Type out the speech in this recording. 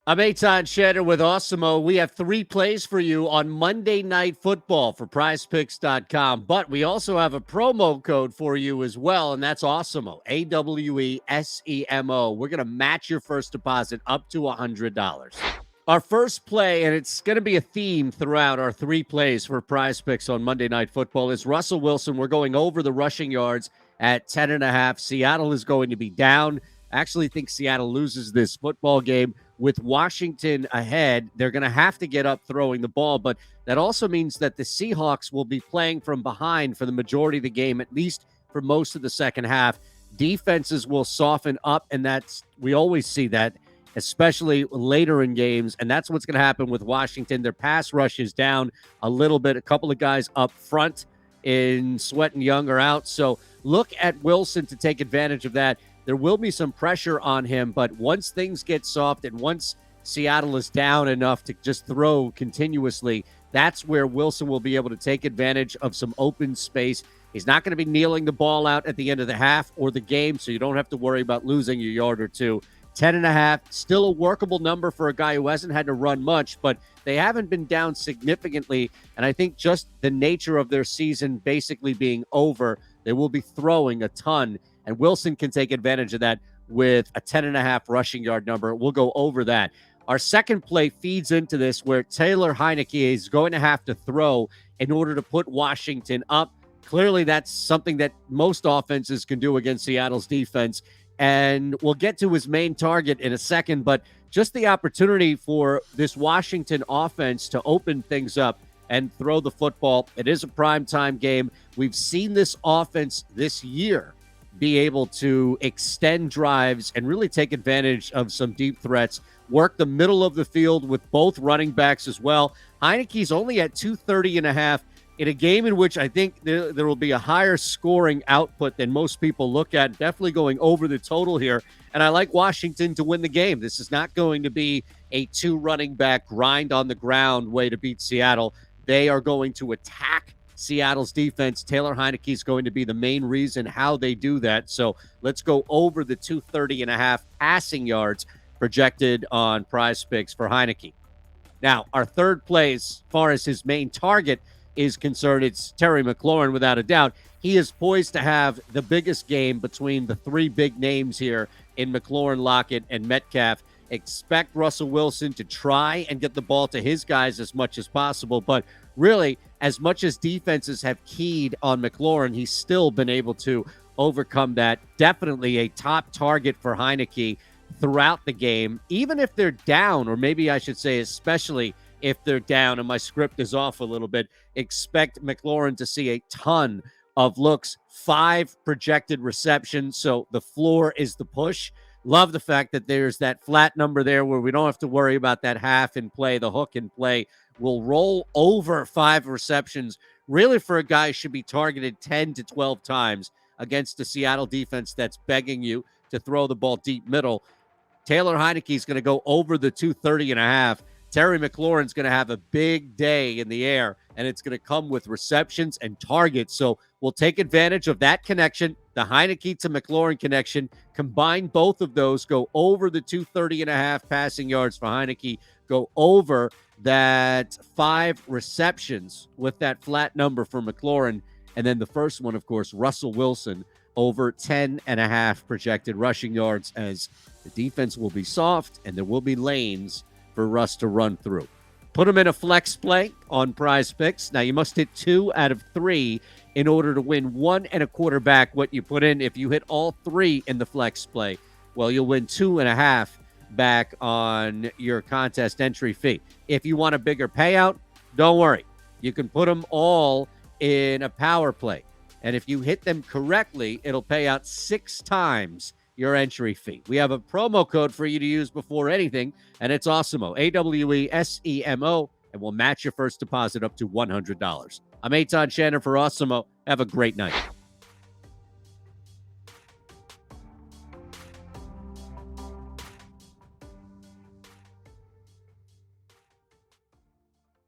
I'm Eytan Shander with Awesemo. We have 3 plays for you on Monday Night Football for PrizePicks.com, but we also have a promo code for you as well, and that's Awesemo, Awesemo. We're going to match your first deposit up to $100. Our first play, and it's going to be a theme throughout our 3 plays for PrizePicks on Monday Night Football, is Russell Wilson. We're going over the rushing yards at 10.5. Seattle is going to be down. I actually think Seattle loses this football game. With Washington ahead, they're going to have to get up throwing the ball, but that also means that the Seahawks will be playing from behind for the majority of the game, at least for most of the second half. Defenses will soften up, and we always see that, especially later in games, and that's what's going to happen with Washington. Their pass rush is down a little bit. A couple of guys up front in Sweat and Young are out, so look at Wilson to take advantage of that. There will be some pressure on him, but once things get soft and once Seattle is down enough to just throw continuously, that's where Wilson will be able to take advantage of some open space. He's not going to be kneeling the ball out at the end of the half or the game, so you don't have to worry about losing a yard or two. 10.5, still a workable number for a guy who hasn't had to run much, but they haven't been down significantly, and I think just the nature of their season basically being over, they will be throwing a ton, and Wilson can take advantage of that with a 10.5 rushing yard number. We'll go over that. Our second play feeds into this, where Taylor Heinicke is going to have to throw in order to put Washington up. Clearly, that's something that most offenses can do against Seattle's defense. And we'll get to his main target in a second, but just the opportunity for this Washington offense to open things up and throw the football. It is a primetime game. We've seen this offense this year be able to extend drives and really take advantage of some deep threats, work the middle of the field with both running backs as well. Heinicke's only at 230.5 in a game in which I think there will be a higher scoring output than most people look at, definitely going over the total here. And I like Washington to win the game. This is not going to be a 2 running back grind on the ground way to beat Seattle. They are going to attack Seattle's defense. Taylor Heinicke is going to be the main reason how they do that. So let's go over the 230.5 passing yards projected on PrizePicks for Heinicke. Now, our third play, as far as his main target is concerned, it's Terry McLaurin, without a doubt. He is poised to have the biggest game between the 3 big names here in McLaurin, Lockett, and Metcalf. Expect Russell Wilson to try and get the ball to his guys as much as possible, but really, as much as defenses have keyed on McLaurin, he's still been able to overcome that. Definitely a top target for Heinicke throughout the game, even if they're down, or maybe I should say especially if they're down, and my script is off a little bit. Expect McLaurin to see a ton of looks, 5 projected receptions, so the floor is the push. Love the fact that there's that flat number there where we don't have to worry about that half in play. The hook in play will roll over 5 receptions. Really, for a guy, should be targeted 10 to 12 times against the Seattle defense that's begging you to throw the ball deep middle. Taylor Heinicke is going to go over the 230.5. Terry McLaurin's going to have a big day in the air, and it's going to come with receptions and targets. So we'll take advantage of that connection, the Heinicke to McLaurin connection. Combine both of those, go over the 230.5 passing yards for Heinicke, go over that 5 receptions with that flat number for McLaurin. And then the first one, of course, Russell Wilson, over 10.5 projected rushing yards, as the defense will be soft and there will be lanes for Russ to run through. Put him in a flex play on PrizePicks. Now, you must hit 2 out of 3 in order to win 1 and a quarter back what you put in. If you hit all 3 in the flex play, well, you'll win 2.5 back on your contest entry fee. If you want a bigger payout, don't worry. You can put them all in a power play. And if you hit them correctly, it'll pay out 6 times your entry fee. We have a promo code for you to use before anything, and it's Awesemo, Awesemo, and we'll match your first deposit up to $100. I'm Eytan Shander for Awesemo. Have a great night.